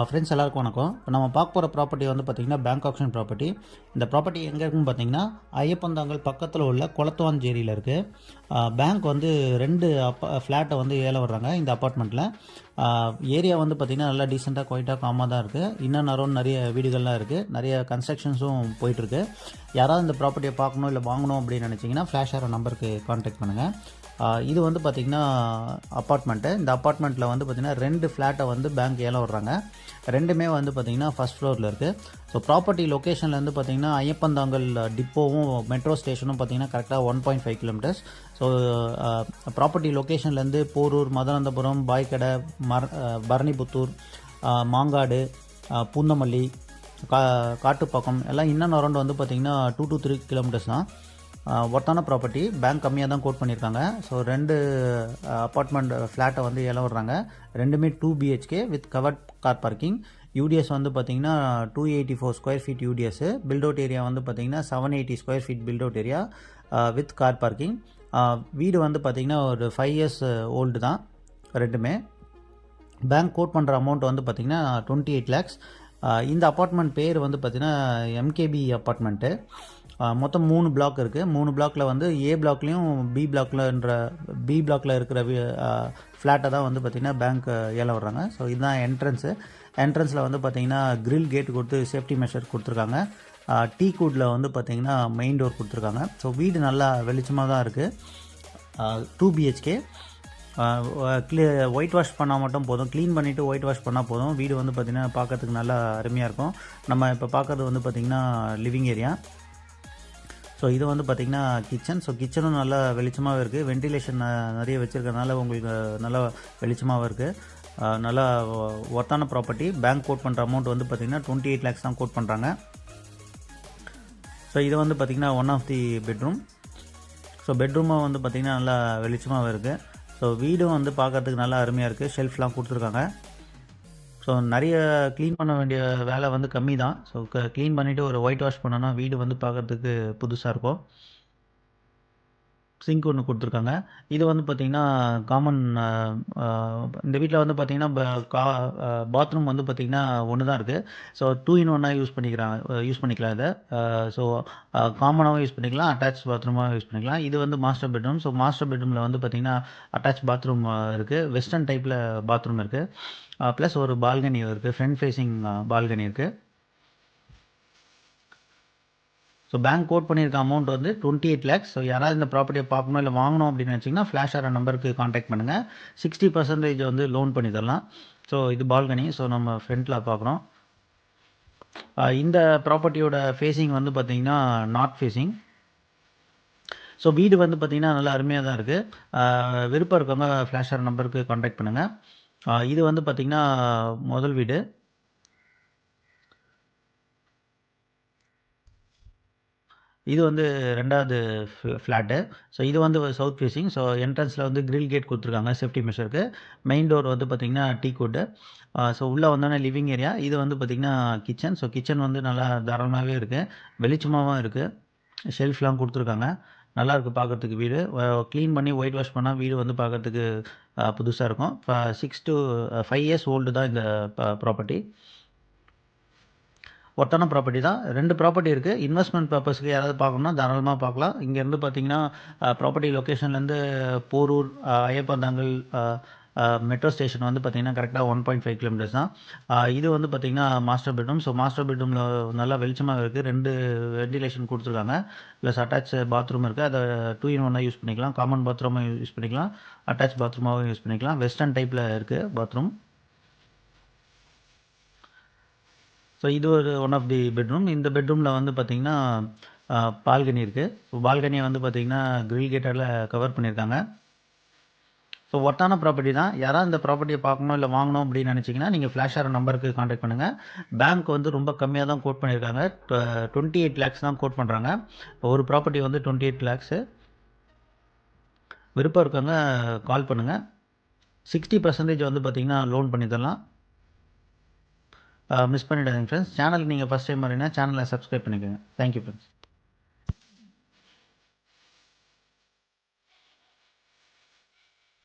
Friends எல்லாருக்கும் வணக்கம். இப்போ நம்ம பார்க்க போகிற ப்ராப்பர்ட்டி வந்து பார்த்திங்கன்னா பேங்க் ஆப்ஷன் ப்ராப்பர்ட்டி. இந்த ப்ராப்பர்ட்டி எங்கே இருக்குன்னு பார்த்தீங்கன்னா ஐயப்பந்தாங்கல் பக்கத்தில் உள்ள குளத்துவாஞ்சேரியில் இருக்குது. பேங்க் வந்து 2 ஃப்ளாட்டை வந்து ஏலம் வர்றாங்க இந்த அப்பார்ட்மெண்ட்டில். ஏரியா வந்து பார்த்திங்கன்னா நல்லா டீசெண்டாக குவைட்டாக காமாக தான் இருக்குது. இன்னும் நிறைய வீடுகள்லாம் இருக்குது, நிறைய கன்ஸ்ட்ரக்ஷன்ஸும் போயிட்டுருக்கு. யாராவது இந்த ப்ராப்பர்ட்டியை பார்க்கணும் இல்லை வாங்கணும் அப்படின்னு நினச்சிங்கன்னா ஃப்ளாஷ் ஆகிற நம்பருக்கு கான்டாக்ட் பண்ணுங்கள். இது வந்து பார்த்திங்கன்னா அப்பார்ட்மெண்ட்டு. இந்த அப்பார்ட்மெண்ட்டில் வந்து பார்த்திங்கன்னா 2 ஃப்ளாட்டை வந்து பேங்க் ஏலம் வர்றாங்க. ரெண்டுமே வந்து பார்த்திங்கன்னா ஃபஸ்ட் ஃப்ளோரில் இருக்குது. ஸோ ப்ராப்பர்ட்டி லொக்கேஷன்லேருந்து பார்த்திங்கன்னா ஐயப்பந்தாங்கல் டிப்போவும் மெட்ரோ ஸ்டேஷனும் பார்த்திங்கன்னா கரெக்டாக 1.5 கிலோமீட்டர்ஸ். ஸோ ப்ராப்பர்ட்டி லொக்கேஷன்லேருந்து போரூர், மதுராந்தபுரம், பாய்க்கடை, பரணிபுத்தூர், மாங்காடு, பூந்தமல்லி, காட்டுப்பாக்கம் எல்லாம் இன்னும் அரௌண்ட் வந்து பார்த்திங்கன்னா 2 to 3 கிலோமீட்டர்ஸ் தான். ஒர்த்தான ப்ராப்பர்ட்டி, பேங்க் கம்மியாக தான் கோட் பண்ணியிருக்காங்க. ஸோ 2 அப்பார்ட்மெண்ட் ஃப்ளாட்டை வந்து ஏலம் வர்றாங்க. ரெண்டுமே 2 BHK with covered car parking. UDS வந்து பார்த்திங்கன்னா 284 square feet UDS. Built out area வந்து பார்த்திங்கன்னா 780 square feet built out area with car parking. வீடு வந்து பார்த்திங்கன்னா ஒரு 5 years ஓல்டு தான் ரெண்டுமே. பேங்க் கோட் பண்ணுற அமௌண்ட் வந்து பார்த்திங்கன்னா 28 lakhs. இந்த அப்பார்ட்மெண்ட் பேர் வந்து பார்த்திங்கன்னா MKB அப்பார்ட்மெண்ட்டு. மொத்தம் 3 பிளாக் இருக்குது. 3 பிளாக்கில் வந்து ஏ பிளாக்லேயும் பி பிளாக்கில் இருக்கிற ஃப்ளாட்டை தான் வந்து பார்த்திங்கன்னா பேங்க் ஏலம் வர்றாங்க. ஸோ இதுதான் என்ட்ரன்ஸில் வந்து பார்த்திங்கன்னா கிரில் கேட் கொடுத்து சேஃப்டி மெஷர் கொடுத்துருக்காங்க. டீ கூட்டில் வந்து பார்த்திங்கன்னா மெயின் டோர் கொடுத்துருக்காங்க. ஸோ வீடு நல்லா வெளிச்சமாக தான் இருக்குது. 2 BHK. ஒயிட் வாஷ் பண்ணால் மட்டும் போதும், க்ளீன் பண்ணிவிட்டு ஒயிட் வாஷ் பண்ணால் போதும். வீடு வந்து பார்த்திங்கன்னா பார்க்கறதுக்கு நல்லா அருமையாக இருக்கும். நம்ம இப்போ பார்க்குறது வந்து பார்த்திங்கன்னா லிவிங் ஏரியா. ஸோ இது வந்து பார்த்திங்கன்னா கிச்சன். ஸோ கிச்சனும் நல்லா வெளிச்சமாகவே இருக்குது. வென்டிலேஷன் நிறைய வச்சுருக்கறனால உங்களுக்கு நல்லா வெளிச்சமாகவும் இருக்குது. நல்லா ஒர்த்தான ப்ராப்பர்ட்டி. பேங்க் கோட் பண்ணுற அமௌண்ட் வந்து பார்த்திங்கன்னா 28 lakhs தான் கோட் பண்ணுறாங்க. ஸோ இது வந்து பார்த்திங்கன்னா one of the bedroom. So பெட்ரூமும் வந்து பார்த்திங்கன்னா நல்லா வெளிச்சமாகவே இருக்குது. ஸோ வீடும் வந்து பார்க்குறதுக்கு நல்லா அருமையாக இருக்குது. ஷெல்ஃப்லாம் கொடுத்துருக்காங்க. ஸோ நிறைய க்ளீன் பண்ண வேண்டிய வேலை வந்து கம்மி தான். ஸோ க்ளீன் பண்ணிவிட்டு ஒரு ஒயிட் வாஷ் பண்ணோன்னா வீடு வந்து பார்க்குறதுக்கு புதுசாக இருக்கும். சிங்க் ஒன்று கொடுத்துருக்காங்க. இது வந்து பார்த்திங்கன்னா காமன். இந்த வீட்டில் வந்து பார்த்திங்கன்னா பாத்ரூம் வந்து பார்த்திங்கன்னா ஒன்று தான் இருக்குது. ஸோ 2 in 1 யூஸ் பண்ணிக்கலாம் இதை. ஸோ காமனாகவும் யூஸ் பண்ணிக்கலாம், அட்டாச் பாத்ரூமாக யூஸ் பண்ணிக்கலாம். இது வந்து மாஸ்டர் பெட்ரூம். ஸோ மாஸ்டர் பெட்ரூமில் வந்து பார்த்திங்கன்னா அட்டாச் பாத்ரூம் இருக்குது. வெஸ்டர்ன் டைப்பில் பாத்ரூம் இருக்குது. ப்ளஸ் ஒரு பால்கனி இருக்குது. ஃப்ரண்ட் ஃபேஸிங் பால்கனி இருக்குது. ஸோ பேங்க் கோட் பண்ணியிருக்க அமௌண்ட் வந்து 28 lakhs. ஸோ யாராவது இந்த ப்ராப்பர்ட்டியை பார்க்கணும் இல்லை வாங்கணும் அப்படின்னு நினச்சிங்கன்னா ஃப்ளாஷ் ஆகிற நம்பருக்கு கான்டாக்ட் பண்ணுங்கள். 60% வந்து லோன் பண்ணி தரலாம். ஸோ இது பால்கனி. ஸோ நம்ம ஃப்ரண்ட்டில் பார்க்குறோம். இந்த ப்ராப்பர்ட்டியோட ஃபேஸிங் வந்து பார்த்திங்கன்னா நார்த் ஃபேஸிங். ஸோ வீடு வந்து பார்த்திங்கன்னா நல்லா அருமையாக தான் இருக்குது. விருப்பம் இருக்கவங்க ஃப்ளாஷ் ஆகிற நம்பருக்கு கான்டாக்ட் பண்ணுங்கள். இது வந்து பார்த்திங்கன்னா முதல் வீடு. இது வந்து 2வது ஃப்ளாட்டு. ஸோ இது வந்து சவுத் ஃபேஸிங். ஸோ என்ட்ரன்ஸில் வந்து கிரில் கேட் கொடுத்துருக்காங்க சேஃப்டி மெஷருக்கு. மெயின் டோர் வந்து பார்த்திங்கன்னா டீ கோட்டு. ஸோ உள்ளே வந்தோடனே லிவிங் ஏரியா. இது வந்து பார்த்திங்கன்னா கிச்சன். ஸோ கிச்சன் வந்து நல்லா தாராளமாகவே இருக்குது, வெளிச்சமாகவும் இருக்குது. ஷெல்ஃப்லாம் கொடுத்துருக்காங்க. நல்லாயிருக்கு பார்க்குறதுக்கு வீடு. க்ளீன் பண்ணி ஒயிட் வாஷ் பண்ணால் வீடு வந்து பார்க்குறதுக்கு புதுசாக இருக்கும். 6 to 5 years ஓல்டு தான் இந்த ப்ராப்பர்ட்டி. ஒர்த்தான ப்ராப்பர்ட்டி தான். 2 ப்ராப்பர்ட்டி இருக்குது. இன்வெஸ்ட்மெண்ட் பர்பஸ்க்கு யாராவது பார்க்கணுன்னா தாராளமாக பார்க்கலாம். இங்கேருந்து பார்த்திங்கன்னா ப்ராப்பர்ட்டி லொக்கேஷன்லேருந்து போரூர், ஐயப்பந்தாங்கல் மெட்ரோ ஸ்டேஷன் வந்து பார்த்திங்கன்னா கரெக்டாக 1.5 கிலோமீட்டர்ஸ் தான். இது வந்து பார்த்திங்கன்னா மாஸ்டர் பெட்ரூம். ஸோ மாஸ்டர் பெட்ரூமில் நல்லா வெளிச்சமாக இருக்குது. 2 வென்டிலேஷன் கொடுத்துருக்காங்க. ப்ளஸ் அட்டாச் பாத்ரூம் இருக்குது. அதை 2 in 1 யூஸ் பண்ணிக்கலாம். காமன் பாத்ரூமாக யூஸ் பண்ணிக்கலாம், அட்டாச் பாத்ரூமாகவும் யூஸ் பண்ணிக்கலாம். வெஸ்டர்ன் டைப்பில் இருக்குது பாத்ரூம். ஸோ இது ஒரு ஒன் ஆஃப் தி பெட்ரூம். இந்த பெட்ரூமில் வந்து பார்த்திங்கன்னா பால்கனி இருக்குது. ஸோ பால்கனியை வந்து பார்த்திங்கன்னா கிரில் கேட்டால் கவர் பண்ணியிருக்காங்க. ஸோ ஒர்த்தான ப்ராப்பர்ட்டி தான். யாராவது இந்த ப்ராப்பர்ட்டியை பார்க்கணும் இல்லை வாங்கணும் அப்படின்னு நினச்சிங்கன்னா நீங்கள் ஃப்ளாஷ் ஆகிற நம்பருக்கு கான்டாக்ட் பண்ணுங்கள். பேங்க் வந்து ரொம்ப கம்மியாக தான் கோட் பண்ணியிருக்காங்க. 28 lakhs தான் கோட் பண்ணுறாங்க. இப்போ ஒரு ப்ராப்பர்ட்டி வந்து 28 lakhs. விருப்பம் இருக்கவங்க கால் பண்ணுங்கள். 60% வந்து பார்த்திங்கன்னா லோன் பண்ணி தரலாம். மிஸ் பண்ணிடாதீங்க ஃப்ரெண்ட்ஸ். சேனலுக்கு நீங்கள் ஃபஸ்ட் டைம் வரீங்கன்னா சேனலை சப்ஸ்கிரைப் பண்ணிக்கோங்க. Thank you friends.